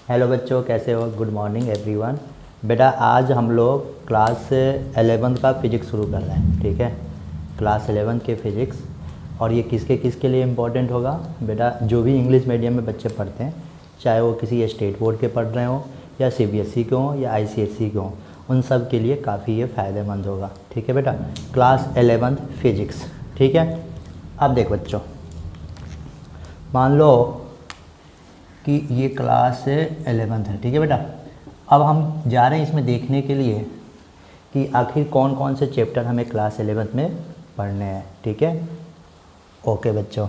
Hello बच्चों, कैसे हो? Good morning everyone. बेटा आज हम लोग क्लास 11 का फ़िज़िक्स शुरू कर रहे हैं। ठीक है, क्लास 11 के फ़िज़िक्स। और ये किसके किसके लिए इम्पोर्टेंट होगा? बेटा जो भी इंग्लिश मीडियम में बच्चे पढ़ते हैं, चाहे वो किसी स्टेट बोर्ड के पढ़ रहे हों या सीबीएसई के हों या आईसीएसई के हों, उन सब के लिए काफ़ी ये फ़ायदेमंद होगा। ठीक है बेटा, क्लास 11 फ़िज़िक्स। ठीक है, अब देख बच्चों, मान लो कि ये क्लास 11 है। ठीक है बेटा, अब हम जा रहे हैं इसमें देखने के लिए कि आखिर कौन कौन से चैप्टर हमें क्लास 11 में पढ़ने हैं। ठीक है, ओके बच्चों।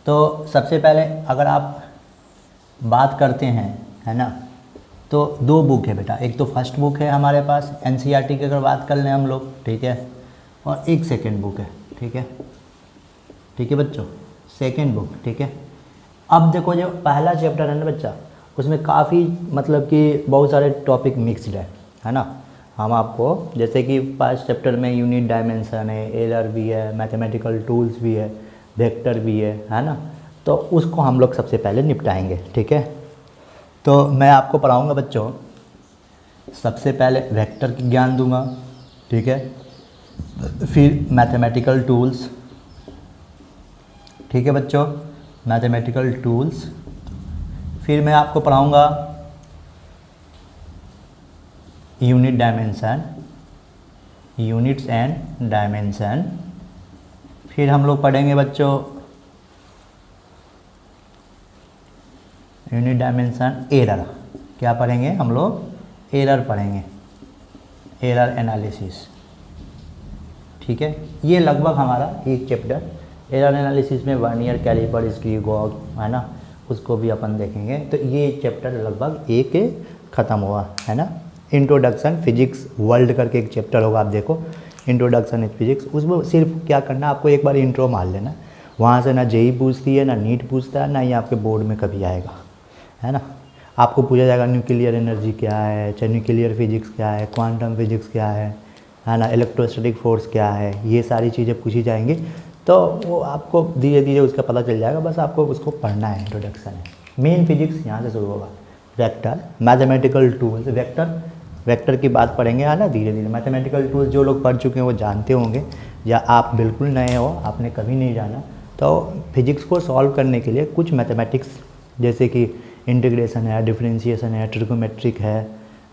तो सबसे पहले अगर आप बात करते हैं, है ना, तो दो बुक है बेटा। एक तो फर्स्ट बुक है हमारे पास एनसीईआरटी की अगर बात कर लें हम लोग, ठीक है, और एक सेकेंड बुक है। ठीक है, ठीक है बच्चों, सेकेंड बुक। ठीक है, अब देखो जो पहला चैप्टर है ना बच्चा, उसमें काफ़ी मतलब कि बहुत सारे टॉपिक मिक्सड है ना। हम आपको जैसे कि फर्स्ट चैप्टर में यूनिट डायमेंशन है, एरर भी है, मैथमेटिकल टूल्स भी है, वेक्टर भी है ना। तो उसको हम लोग सबसे पहले निपटाएंगे। ठीक है, तो मैं आपको पढ़ाऊंगा बच्चों, सबसे पहले वेक्टर की ज्ञान दूंगा। ठीक है, फिर मैथमेटिकल टूल्स। ठीक है बच्चों, मैथमेटिकल टूल्स। फिर मैं आपको पढ़ाऊंगा unit dimension, units and dimension. फिर हम लोग पढ़ेंगे बच्चों यूनिट डायमेंशन एरर। क्या पढ़ेंगे हम लोग? एरर पढ़ेंगे, एरर एनालिसिस। ठीक है, ये लगभग हमारा एक चैप्टर एरर एनालिसिस में वर्नियर कैलिपर स्क्रू गॉग है ना, उसको भी अपन देखेंगे। तो ये चैप्टर लगभग एक ख़त्म हुआ है ना। इंट्रोडक्शन फिजिक्स वर्ल्ड करके एक चैप्टर होगा, आप देखो इंट्रोडक्शन इन फिजिक्स। उसमें सिर्फ क्या करना, आपको एक बार इंट्रो मार लेना। वहाँ से ना जेई पूछती है, ना नीट पूछता है, ना ही आपके बोर्ड में कभी आएगा, है ना। आपको पूछा जाएगा न्यूक्लियर एनर्जी क्या है, चाहे न्यूक्लियर फिजिक्स क्या है, क्वांटम फिजिक्स क्या है ना, इलेक्ट्रोस्टैटिक फोर्स क्या है, ये सारी चीज़ें पूछी जाएंगी। तो वो आपको धीरे धीरे उसका पता चल जाएगा, बस आपको उसको पढ़ना है। इंट्रोडक्शन है, मेन फिजिक्स यहाँ से शुरू होगा। वेक्टर, मैथमेटिकल टूल्स, वेक्टर की बात पढ़ेंगे है ना धीरे धीरे। मैथमेटिकल टूल्स जो लोग पढ़ चुके हैं वो जानते होंगे, या आप बिल्कुल नए हो, आपने कभी नहीं जाना। तो फिजिक्स को सॉल्व करने के लिए कुछ मैथमेटिक्स जैसे कि इंटीग्रेशन है, डिफरेंशिएशन है, ट्रिगोमेट्रिक है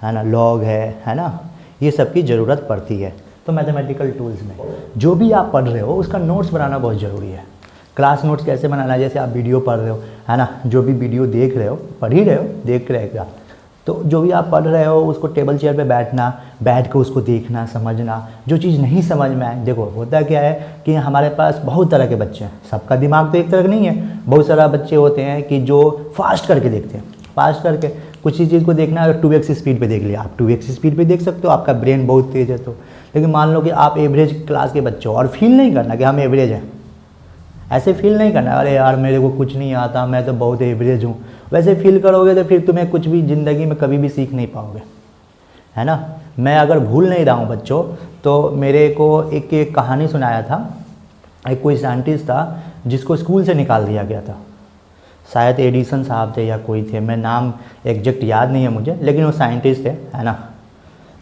ना, लॉग है ना, ये सब की ज़रूरत पड़ती है। तो मैथमेटिकल टूल्स में जो भी आप पढ़ रहे हो उसका नोट्स बनाना बहुत ज़रूरी है। क्लास नोट्स कैसे बनाना है? जैसे आप वीडियो पढ़ रहे हो है ना, जो भी वीडियो देख रहे हो, पढ़ ही रहे हो, देख रहेगा, तो जो भी आप पढ़ रहे हो उसको टेबल चेयर पे बैठ के उसको देखना, समझना। जो चीज़ नहीं समझ में आए, देखो होता क्या है कि हमारे पास बहुत तरह के बच्चे हैं, सबका दिमाग तो एक तरह का नहीं है। बहुत सारा बच्चे होते हैं कि जो फास्ट करके देखते हैं, फास्ट करके कुछ ही चीज़ को देखना है 2x स्पीड पे देख लिया। आप 2x स्पीड पे देख सकते हो, आपका ब्रेन बहुत तेज़ है तो। लेकिन मान लो कि आप एवरेज क्लास के बच्चे हो और फील नहीं करना कि हम एवरेज हैं, ऐसे फील नहीं करना अरे यार मेरे को कुछ नहीं आता, मैं तो बहुत एवरेज हूँ। वैसे फील करोगे तो फिर तुम्हें कुछ भी ज़िंदगी में कभी भी सीख नहीं पाओगे, है ना। मैं अगर भूल नहीं रहा हूँ बच्चों, तो मेरे को एक कहानी सुनाया था। एक कोई साइंटिस्ट था जिसको स्कूल से निकाल दिया गया था, शायद एडिसन साहब थे या कोई थे, मैं नाम एग्जैक्ट याद नहीं है मुझे, लेकिन वो साइंटिस्ट थे, है ना।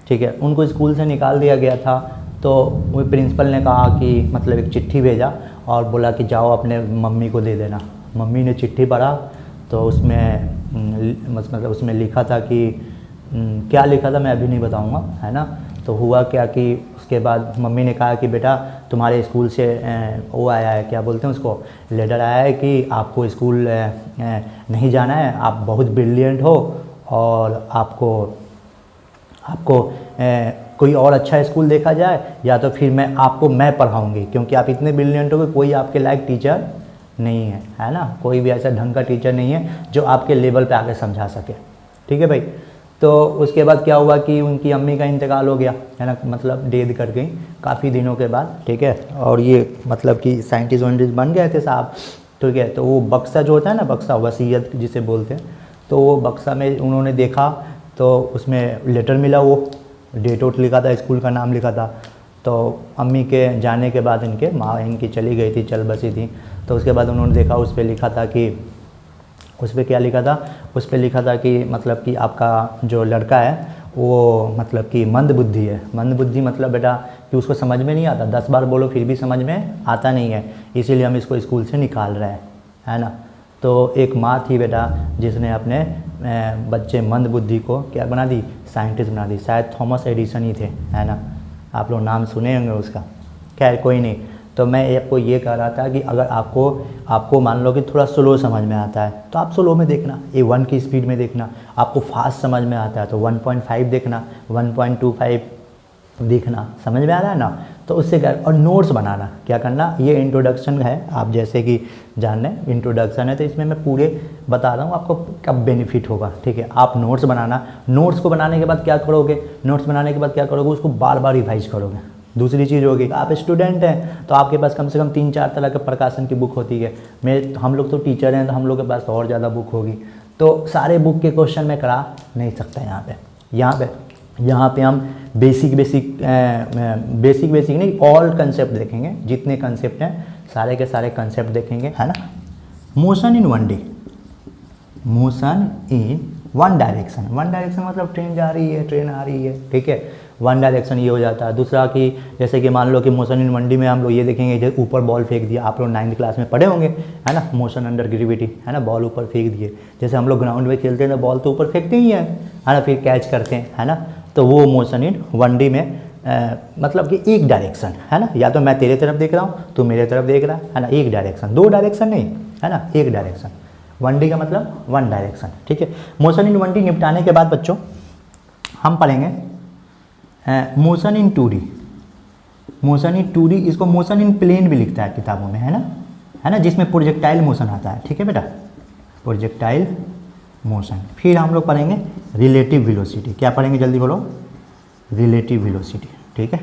ठीक है, उनको स्कूल से निकाल दिया गया था। तो वो प्रिंसिपल ने कहा कि मतलब एक चिट्ठी भेजा और बोला कि जाओ अपने मम्मी को दे देना। मम्मी ने चिट्ठी पढ़ा तो उसमें मतलब उसमें लिखा था कि क्या लिखा था मैं अभी नहीं बताऊंगा, है ना। तो हुआ क्या कि उसके बाद मम्मी ने कहा कि बेटा तुम्हारे स्कूल से वो आया है, क्या बोलते हैं उसको, लेटर आया है कि आपको स्कूल नहीं जाना है, आप बहुत ब्रिलियंट हो और आपको कोई और अच्छा स्कूल देखा जाए, या तो फिर मैं पढ़ाऊँगी, क्योंकि आप इतने ब्रिलियंट हो कि कोई आपके लायक टीचर नहीं है ना। कोई भी ऐसा ढंग का टीचर नहीं है जो आपके लेवल पे आके समझा सके। ठीक है भाई। तो उसके बाद क्या हुआ कि उनकी अम्मी का इंतकाल हो गया, है ना, मतलब डेथ कर गई काफ़ी दिनों के बाद। ठीक है, और ये मतलब कि साइंटिस्ट वाइंटिस्ट बन गए थे साहब। ठीक है, तो वो बक्सा जो होता है ना, बक्सा वसीयत जिसे बोलते हैं, तो वो बक्सा में उन्होंने देखा तो उसमें लेटर मिला, वो डेट वोट लिखा था, स्कूल का नाम लिखा था। तो अम्मी के जाने के बाद इनके माँ इनकी चली गई थी, चल बसी थी। तो उसके बाद उन्होंने देखा उस पर लिखा था कि उस पर क्या लिखा था, उस पर लिखा था कि मतलब कि आपका जो लड़का है वो मतलब कि मंद बुद्धि है। मंद बुद्धि मतलब बेटा कि उसको समझ में नहीं आता, 10 बार बोलो फिर भी समझ में आता नहीं है, इसीलिए हम इसको स्कूल से निकाल रहे हैं, है ना। तो एक माँ थी बेटा जिसने अपने बच्चे मंद बुद्धि को क्या बना दी, साइंटिस्ट बना दी। शायद थॉमस एडिसन ही थे, है ना, आप लोग नाम सुने होंगे उसका। खैर कोई नहीं, तो मैं आपको ये कह रहा था कि अगर आपको मान लो कि थोड़ा स्लो समझ में आता है तो आप स्लो में देखना, ये 1 की स्पीड में देखना। आपको फास्ट समझ में आता है तो 1.5 देखना, 1.25 देखना। समझ में आ रहा है ना। तो उससे क्या, और नोट्स बनाना, क्या करना, ये इंट्रोडक्शन है, आप जैसे कि जान लें इंट्रोडक्शन है, तो इसमें मैं पूरे बता रहा हूँ आपको कब बेनिफिट होगा, ठीक है। आप नोट्स बनाना, नोट्स को बनाने के बाद क्या करोगे, नोट्स बनाने के बाद क्या करोगे, उसको बार बार रिवाइज करोगे। दूसरी चीज़ होगी, आप स्टूडेंट हैं तो आपके पास कम से कम 3-4 तरह के प्रकाशन की बुक होती है। हम लोग तो टीचर हैं तो हम लोग के पास तो और ज़्यादा बुक होगी, तो सारे बुक के क्वेश्चन मैं करा नहीं सकता। यहाँ पे हम बेसिक नहीं, ऑल कंसेप्ट देखेंगे, जितने कंसेप्ट हैं सारे के सारे कंसेप्ट देखेंगे, है ना। Motion in 1D, motion in 1 direction. 1 direction मतलब ट्रेन जा रही है, ट्रेन आ रही है, ठीक है, 1 डायरेक्शन ये हो जाता है। दूसरा कि जैसे कि मान लो कि मोशन इन 1D में हम लोग ये देखेंगे, जैसे ऊपर बॉल फेंक दिया, आप लोग 9th क्लास में पढ़े होंगे, है ना, मोशन अंडर ग्रेविटी, है ना, बॉल ऊपर फेंक दिए। जैसे हम लोग ग्राउंड में खेलते हैं तो बॉल तो ऊपर फेंकते ही हैं, है ना, फिर कैच करते हैं, है ना। तो वो मोशन इन 1D में मतलब कि एक डायरेक्शन, है ना, या तो मैं तेरे तरफ देख रहा हूँ तो मेरे तरफ देख रहा है ना, एक डायरेक्शन, 2 डायरेक्शन नहीं, है ना, एक डायरेक्शन। 1D का मतलब 1 डायरेक्शन, ठीक है। मोशन इन 1D निपटाने के बाद बच्चों हम पढ़ेंगे motion in 2D। Motion in 2D, इसको मोशन इन प्लेन भी लिखता है किताबों में, है ना, जिसमें प्रोजेक्टाइल मोशन आता है, ठीक है बेटा, प्रोजेक्टाइल मोशन। फिर हम लोग पढ़ेंगे रिलेटिव वेलोसिटी। क्या पढ़ेंगे जल्दी बोलो, रिलेटिव वेलोसिटी, ठीक है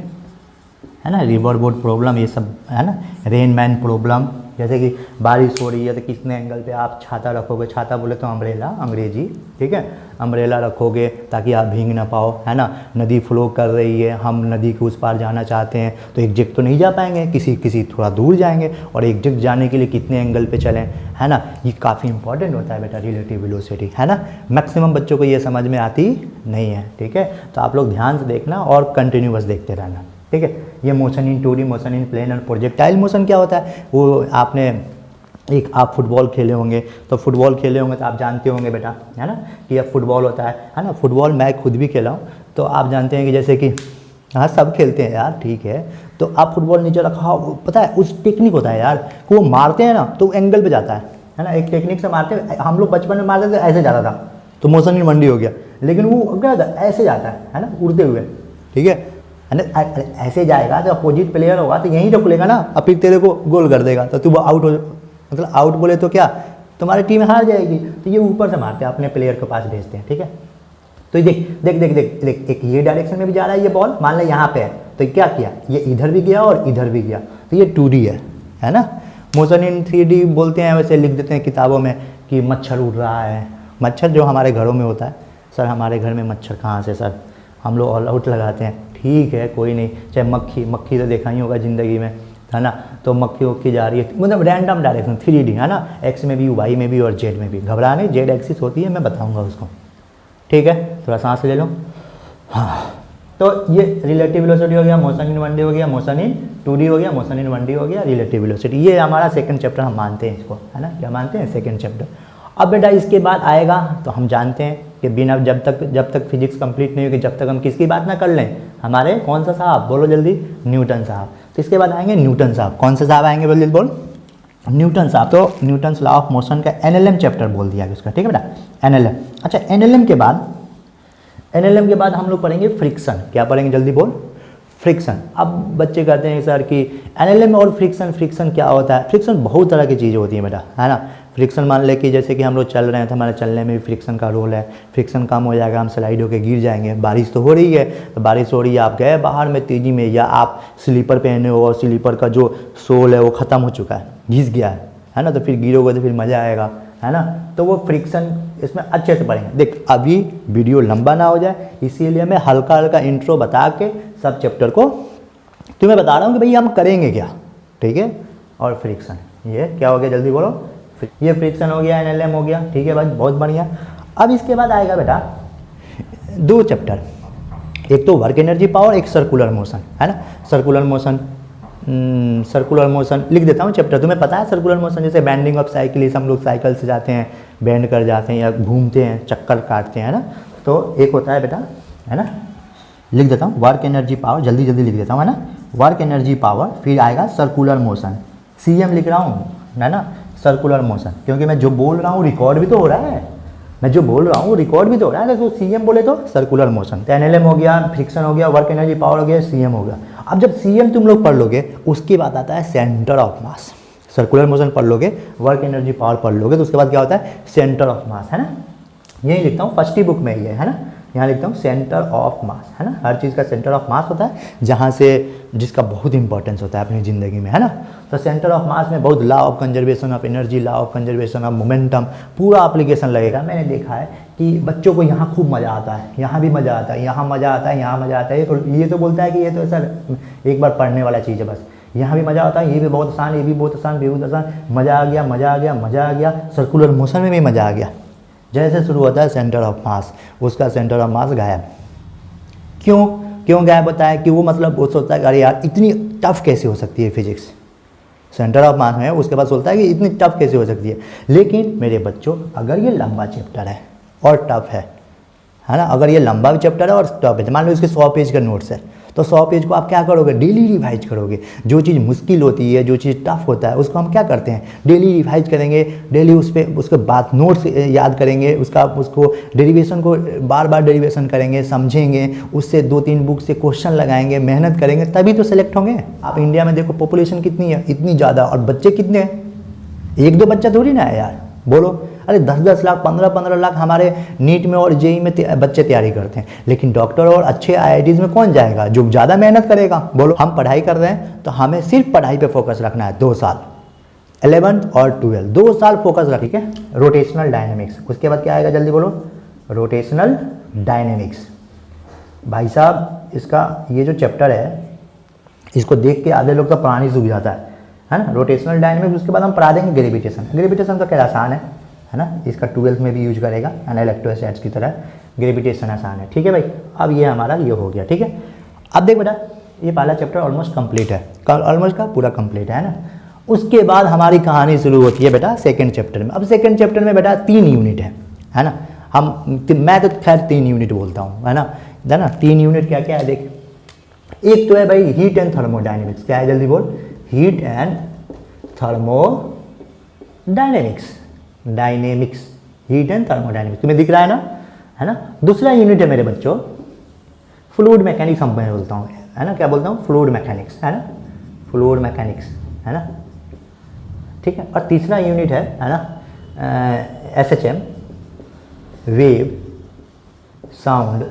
ना। रिवर बोट प्रॉब्लम ये सब, है ना, रेनमैन प्रॉब्लम, जैसे कि बारिश हो रही है तो कितने एंगल पे आप छाता रखोगे, छाता बोले तो अम्ब्रेला अंग्रेजी, ठीक है, अम्ब्रेला रखोगे ताकि आप भीग ना पाओ, है ना। नदी फ्लो कर रही है, हम नदी के उस पार जाना चाहते हैं तो एग्जैक्ट तो नहीं जा पाएंगे, किसी थोड़ा दूर जाएंगे, और एग्जैक्ट जाने के लिए कितने एंगल पे चलें, है ना। ये काफ़ी इंपॉर्टेंट होता है बेटा रिलेटिव वेलोसिटी, है ना। मैक्सिमम बच्चों को ये समझ में आती नहीं है, ठीक है, तो आप लोग ध्यान से देखना और कंटिन्यूअस देखते रहना, ठीक है। ये motion in 2D, motion in plane और प्रोजेक्टाइल मोशन क्या होता है, वो आपने आप फुटबॉल खेले होंगे तो आप जानते होंगे बेटा, है ना, कि अब फुटबॉल होता है ना। फुटबॉल मैं खुद भी खेला हूँ, तो आप जानते हैं कि जैसे कि हाँ सब खेलते हैं यार, ठीक है, तो आप फुटबॉल नीचे रखा, पता है उस टेक्निक होता है यार कि वो मारते हैं ना तो एंगल पे जाता है ना, एक टेक्निक से मारते हैं। हम लोग बचपन में मारते थे ऐसे जाता था, तो मोशन इन 1D हो गया, लेकिन वो क्या होता है ऐसे जाता है ना, उड़ते हुए, ठीक है, ऐसे जाएगा तो अपोजिट प्लेयर होगा तो यहीं रोक लेगा ना, और फिर तेरे को गोल कर देगा तो तू आउट हो, मतलब आउट बोले तो क्या तुम्हारी टीम हार जाएगी। तो ये ऊपर से मारते हैं, अपने प्लेयर के पास भेजते हैं, ठीक है। तो देख देख देख देख देख एक ये डायरेक्शन में भी जा रहा है ये बॉल, मान ले यहाँ पे है, तो क्या किया, ये इधर भी गया और इधर भी गया, तो ये 2D है ना। मोशन इन 3D बोलते हैं, वैसे लिख देते हैं किताबों में कि मच्छर उड़ रहा है, मच्छर जो हमारे घरों में होता है। सर हमारे घर में मच्छर कहाँ से सर, हम लोग ऑल आउट लगाते हैं, ठीक है कोई नहीं, चाहे मक्खी तो देखा ही होगा ज़िंदगी में, है ना, तो मक्खी जा रही है, मतलब रैंडम डायरेक्शन 3D, है ना, एक्स में भी, वाई में भी और जेड में भी। घबरा नहीं, जेड एक्सिस होती है, मैं बताऊंगा उसको, ठीक है, थोड़ा सांस ले लो। हाँ, तो ये रिलेटिव वेलोसिटी हो गया, मोशन इन 1D हो गया, मोशन इन 2D हो गया, मोशन इन 1D हो गया, रिलेटिव वेलोसिटी। ये हमारा सेकंड चैप्टर, हम मानते हैं इसको, है ना, क्या मानते हैं, सेकंड चैप्टर। अब बेटा इसके बाद आएगा तो हम जानते हैं कि बिना जब तक फिजिक्स कंप्लीट नहीं होगी, जब तक हम किसकी बात ना कर लें, हमारे कौन सा साहब बोलो जल्दी, न्यूटन साहब। तो इसके बाद आएंगे न्यूटन साहब। कौन से साहब आएंगे जल्दी बोल, न्यूटन साहब। तो न्यूटन्स लॉ ऑफ मोशन का NLM चैप्टर बोल दिया उसका, ठीक है बेटा, NLM। अच्छा NLM के बाद हम लोग पढ़ेंगे फ्रिक्शन। क्या पढ़ेंगे जल्दी बोल, फ्रिक्शन। अब बच्चे कहते हैं सर कि NLM और फ्रिक्शन क्या होता है। फ्रिक्शन बहुत तरह की चीज़ें होती है बेटा, है ना। फ्रिक्शन मान ले कि जैसे कि हम लोग चल रहे हैं तो हमारे चलने में भी फ्रिक्शन का रोल है। फ्रिक्शन कम हो जाएगा, हम स्लाइड होकर गिर जाएंगे। बारिश तो हो रही है, तो बारिश हो रही है, आप गए बाहर में तेज़ी में, या आप स्लीपर पहने हो और स्लीपर का जो सोल है वो ख़त्म हो चुका है, घिस गया है ना, तो फिर गिरोगे तो फिर मज़ा आएगा, है ना। तो वो फ्रिक्शन इसमें अच्छे से पढ़ेंगे। देख अभी वीडियो लंबा ना हो जाए, इसीलिए मैं हल्का हल्का इंट्रो बता के सब चैप्टर को तुम्हें बता रहा हूँ कि भाई हम करेंगे क्या, ठीक है। और फ्रिक्शन, ये क्या हो गया जल्दी बोलो, ये फ्रिक्शन हो गया, NLM हो गया, ठीक है भाई, बहुत बढ़िया। अब इसके बाद आएगा बेटा 2 चैप्टर, एक तो वर्क एनर्जी पावर, एक सर्कुलर मोशन, है ना। सर्कुलर मोशन, सर्कुलर मोशन लिख देता हूँ चैप्टर। तुम्हें पता है सर्कुलर मोशन जैसे बैंडिंग ऑफ साइकिल, इस हम लोग साइकिल से जाते हैं, बैंड कर जाते हैं या घूमते हैं, चक्कर काटते हैं, है ना। तो एक होता है बेटा, है ना, लिख देता हूँ वर्क एनर्जी पावर, जल्दी जल्दी लिख देता हूँ, है ना। वर्क एनर्जी पावर, फिर आएगा सर्कुलर मोशन, CM लिख रहा हूँ, है ना, सर्कुलर मोशन, क्योंकि मैं जो बोल रहा हूँ रिकॉर्ड भी तो हो रहा है, मैं जो बोल रहा हूँ रिकॉर्ड भी तो हो रहा है। तो CM बोले तो सर्कुलर मोशन, तो NLM हो गया, फ्रिक्शन हो गया, वर्क एनर्जी पावर हो गया, CM हो गया। अब जब CM तुम लोग पढ़ लोगे, उसके बाद आता है centre of mass. Circular motion पढ़ लोगे, वर्क एनर्जी पावर पढ़ लोगे, तो उसके बाद क्या होता है, सेंटर ऑफ मास, है ना। यही लिखता हूँ, फर्स्ट ही बुक में ये है ना, यहाँ लिखता हूँ सेंटर ऑफ मास, है ना। हर चीज़ का सेंटर ऑफ मास होता है, जहाँ से जिसका बहुत इंपॉर्टेंस होता है अपनी ज़िंदगी में, है ना। तो सेंटर ऑफ मास में बहुत law of conservation of energy, law of conservation of momentum, पूरा एप्लीकेशन लगेगा। मैंने देखा है कि बच्चों को यहाँ खूब मज़ा आता है, यहाँ भी मज़ा आता है, यहाँ मज़ा आता है, यहाँ मज़ा आता है। ये तो बोलता है कि ये तो सर एक बार पढ़ने वाला चीज़ है बस, यहाँ भी मज़ा आता है, ये भी बहुत आसान, ये भी बहुत आसान, बहुत आसान, मज़ा आ गया, मज़ा आ गया, मज़ा आ गया। सर्कुलर मोशन में भी मज़ा आ गया। जैसे शुरू होता है सेंटर ऑफ मास, उसका सेंटर ऑफ मास गायब। क्यों गायब होता है कि वो मतलब वो सोचता है कि अरे यार इतनी टफ कैसे हो सकती है फिजिक्स, सेंटर ऑफ मास है, उसके बाद सोचता है कि इतनी टफ कैसे हो सकती है। लेकिन मेरे बच्चों, अगर ये लंबा चैप्टर है और टफ है ना, अगर ये लंबा चैप्टर है और टफ है, मान लो इसके 100 पेज का नोट्स है, तो 100 पेज को आप क्या करोगे, डेली रिवाइज करोगे। जो चीज़ मुश्किल होती है, जो चीज़ टफ होता है, उसको हम क्या करते हैं, डेली रिवाइज करेंगे, डेली उस पर उसके बाद नोट्स याद करेंगे, उसको डेरिवेशन को बार बार डेरिवेशन करेंगे, समझेंगे, उससे 2-3 बुक से क्वेश्चन लगाएंगे, मेहनत करेंगे, तभी तो सेलेक्ट होंगे। आप इंडिया में देखो पॉपुलेशन कितनी है, इतनी ज़्यादा, और बच्चे कितने हैं, 1-2 बच्चा थोड़ी ना है यार, बोलो। अरे 10-10 लाख, 15-15 लाख हमारे नीट में और JEE में बच्चे तैयारी करते हैं। लेकिन डॉक्टर और अच्छे IITs में कौन जाएगा, जो ज़्यादा मेहनत करेगा, बोलो। हम पढ़ाई कर रहे हैं तो हमें सिर्फ पढ़ाई पे फोकस रखना है, 2 साल, 11th और 12th 2 साल फोकस रख, ठीक है। रोटेशनल डायनेमिक्स, उसके बाद क्या आएगा, जल्दी बोलो, रोटेशनल डायनेमिक्स। भाई साहब, इसका ये जो चैप्टर है, इसको देख के आधे लोग तो पढ़ानी सूख जाता है ना। रोटेशनल डायनेमिक्स, उसके बाद हम पढ़ा देंगे ग्रेविटेशन। ग्रेविटेशन तो क्या आसान है ना, इसका 12th में भी यूज करेगा, है ना, इलेक्ट्रोस्टैटिक्स की तरह। ग्रेविटेशन आसान है, ठीक है भाई। अब ये हमारा ये हो गया, ठीक है। अब देख बेटा, ये पहला चैप्टर ऑलमोस्ट कंप्लीट है, ऑलमोस्ट का पूरा कंप्लीट है ना। उसके बाद हमारी कहानी शुरू होती है बेटा सेकंड चैप्टर में। अब सेकंड चैप्टर में बेटा 3 यूनिट है ना। मैं तो खैर 3 यूनिट बोलता हूँ, है ना। 3 यूनिट क्या क्या है देख। एक तो है भाई हीट एंड थर्मोडायनेमिक्स। क्या है, जल्दी बोल, heat and thermodynamics, heat and thermodynamics, तुम्हें दिख रहा है ना। दूसरा यूनिट है मेरे बच्चों फ्लूइड मैकेनिक्स, हम बोलता हूँ, है ना। क्या बोलता हूँ, फ्लूइड मैकेनिक्स, है ना, फ्लूइड मैकेनिक्स, है ना, ठीक है। और तीसरा यूनिट है ना SHM, wave sound,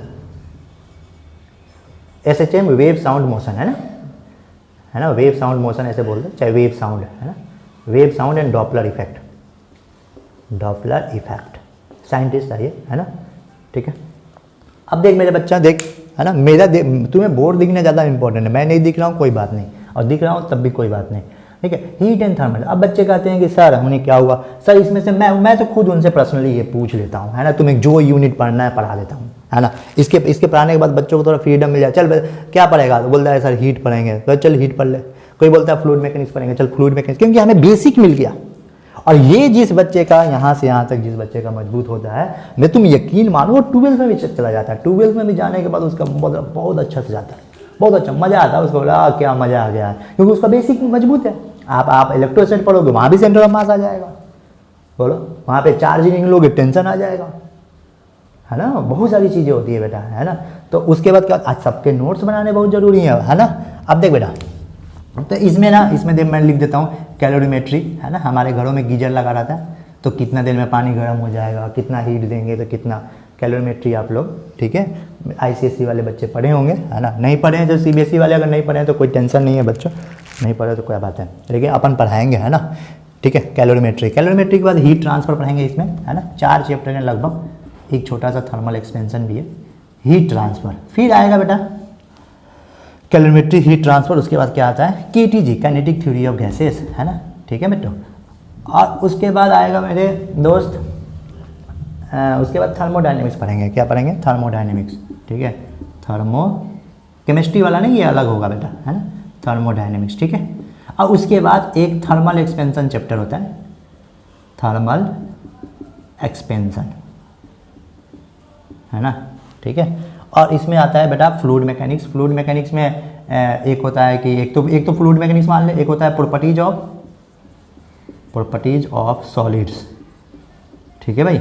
SHM wave sound motion, है ना, वेव साउंड मोशन ऐसे बोलते हैं, चाहे वेव साउंड, है ना, wave sound and Doppler effect, scientist है ये, है ना, ठीक है। अब देख मेरे बच्चा, देख, है ना, तुम्हें बोर्ड दिखना ज़्यादा इंपॉर्टेंट है। मैं नहीं दिख रहा हूँ कोई बात नहीं, और दिख रहा हूँ तब भी कोई बात नहीं, ठीक है। Heat and thermal. अब बच्चे कहते हैं कि सर उन्हें क्या हुआ, सर इसमें से मैं तो खुद उनसे पर्सनली ये पूछ लेता हूँ, है ना, तुम्हें जो यूनिट पढ़ना है पढ़ा देता हूँ, है ना। इसके पढ़ाने के बाद बच्चों को थोड़ा फ्रीडम मिल जाए, चल क्या पढ़ेगा, तो बोलता है सर हीट पढ़ेंगे, तो चल हीट पढ़ ले। कोई बोलता है फ्लूइड मैकेनिक्स पढ़ेंगे, चल फ्लूइड मैकेनिक्स, क्योंकि हमें बेसिक मिल गया। और ये जिस बच्चे का यहाँ से यहाँ तक जिस बच्चे का मजबूत होता है, मैं तुम यकीन मानो वो 12th में भी चला जाता है। 12th में भी जाने के बाद उसका बहुत अच्छा से जाता है, बहुत अच्छा मज़ा आता है उसको, बोला क्या मज़ा आ गया है, क्योंकि उसका बेसिक मजबूत है। आप इलेक्ट्रोस्टैटिक्स पढ़ोगे, वहाँ भी सेंटर ऑफ मास आ जाएगा, बोलो, वहाँ पे चार्जिंग लोगे, टेंशन आ जाएगा, है ना। बहुत सारी चीज़ें होती है बेटा, है ना। तो उसके बाद क्या, आज सबके नोट्स बनाने बहुत ज़रूरी है ना। अब देख बेटा, तो इसमें देख मैं लिख देता हूँ कैलोरीमेट्री, है ना। हमारे घरों में गीजर लगा रहता है, तो कितना देर में पानी गर्म हो जाएगा, कितना हीट देंगे, तो कितना कैलोरीमेट्री आप लोग, ठीक है, ICSE वाले बच्चे पढ़े होंगे, है ना। नहीं पढ़े हैं तो CBSE वाले अगर नहीं पढ़े हैं तो कोई टेंशन नहीं है बच्चों, नहीं पढ़े तो कोई बात है, लेकिन अपन पढ़ाएंगे, है ना, ठीक है। कैलोरीमेट्री के बाद हीट ट्रांसफर पढ़ेंगे इसमें, है ना। 4 चैप्टर हैं लगभग, एक छोटा सा थर्मल एक्सपेंशन भी है, हीट ट्रांसफर। फिर आएगा बेटा कैलोरीमेट्री, हीट ट्रांसफर। उसके बाद क्या आता है KTG, kinetic theory of gases, है ना, ठीक है बेटो। और उसके बाद आएगा मेरे दोस्त, उसके बाद थर्मोडायनेमिक्स पढ़ेंगे। क्या पढ़ेंगे? थर्मोडायनेमिक्स, ठीक है। थर्मो केमिस्ट्री वाला नहीं, ये अलग होगा बेटा, है ना, थर्मोडायनेमिक्स, ठीक है। और उसके बाद एक थर्मल एक्सपेंशन चैप्टर होता है, थर्मल एक्सपेंशन, है ना, ठीक है। और इसमें आता है बेटा फ्लूइड मैकेनिक्स। फ्लूइड मैकेनिक्स में एक होता है कि एक तो फ्लूइड मैकेनिक्स मान ले, एक होता है प्रॉपर्टीज ऑफ सॉलिड्स, ठीक है भाई,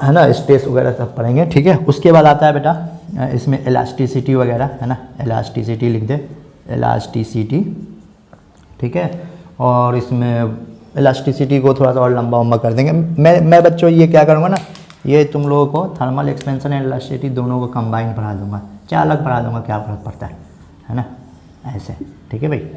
है ना, स्ट्रेस वगैरह सब पढ़ेंगे, ठीक है। उसके बाद आता है बेटा इसमें इलास्टिसिटी वगैरह, है ना, इलास्टिसिटी लिख दे, इलास्टिसिटी, ठीक है। और इसमें इलास्टिसिटी को थोड़ा सा और लंबा कर देंगे। मैं बच्चों ये क्या करूँगा ना, ये तुम लोगों को थर्मल एक्सपेंशन एंड इलास्टिसिटी दोनों को कंबाइन पढ़ा दूंगा, चाहे अलग पढ़ा दूंगा, क्या फर्क पड़ता है ना, ऐसे, ठीक है भाई,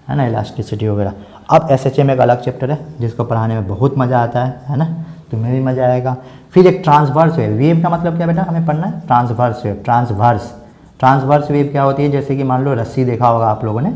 है ना, इलास्टिसिटी वगैरह। अब एसएचए में एक अलग चैप्टर है जिसको पढ़ाने में बहुत मज़ा आता है ना, तुम्हें भी मज़ा आएगा। फिर एक ट्रांसवर्स वेव। वेव का मतलब क्या बेटा हमें पढ़ना है? Transverse wave. ट्रांसवर्स वेव क्या होती है? जैसे कि मान लो रस्सी देखा होगा आप लोगों ने,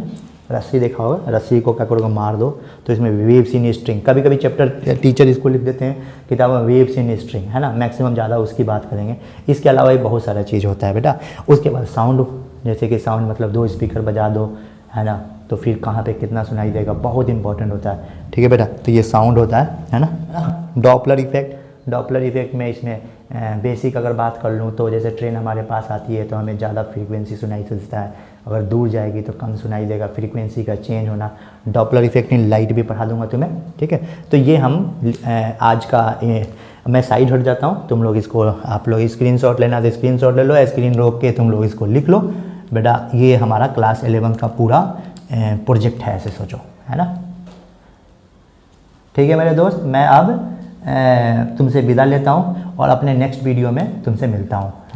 रस्सी देखा होगा, रस्सी को क्या करोगे, मार दो तो इसमें वेव्स इन स्ट्रिंग, कभी कभी चैप्टर टीचर इसको लिख देते हैं किताब में वेव्स इन स्ट्रिंग, है ना, मैक्सिमम ज़्यादा उसकी बात करेंगे। इसके अलावा भी बहुत सारा चीज़ होता है बेटा। उसके बाद साउंड, जैसे कि साउंड मतलब 2 स्पीकर बजा दो, है ना, तो फिर कहाँ पे कितना सुनाई देगा, बहुत इंपॉर्टेंट होता है, ठीक है बेटा। तो ये साउंड होता है ना। डॉपलर इफेक्ट, डॉपलर इफेक्ट में इसमें बेसिक अगर बात कर लूँ तो जैसे ट्रेन हमारे पास आती है तो हमें ज़्यादा फ्रीक्वेंसी सुनाई देता है, अगर दूर जाएगी तो कम सुनाई देगा, फ्रीक्वेंसी का चेंज होना। डॉपलर इफेक्ट इन लाइट भी पढ़ा दूंगा तुम्हें, ठीक है। तो ये हम आज का मैं साइड हट जाता हूँ, तुम लोग इसको, आप लोग स्क्रीनशॉट लेना तो स्क्रीनशॉट ले लो, स्क्रीन रोक के तुम लोग इसको लिख लो बेटा। ये हमारा क्लास 11 का पूरा प्रोजेक्ट है, ऐसे सोचो, है ना, ठीक है मेरे दोस्त। मैं अब तुमसे विदा लेता हूँ और अपने नेक्स्ट वीडियो में तुमसे मिलता हूँ, है ना।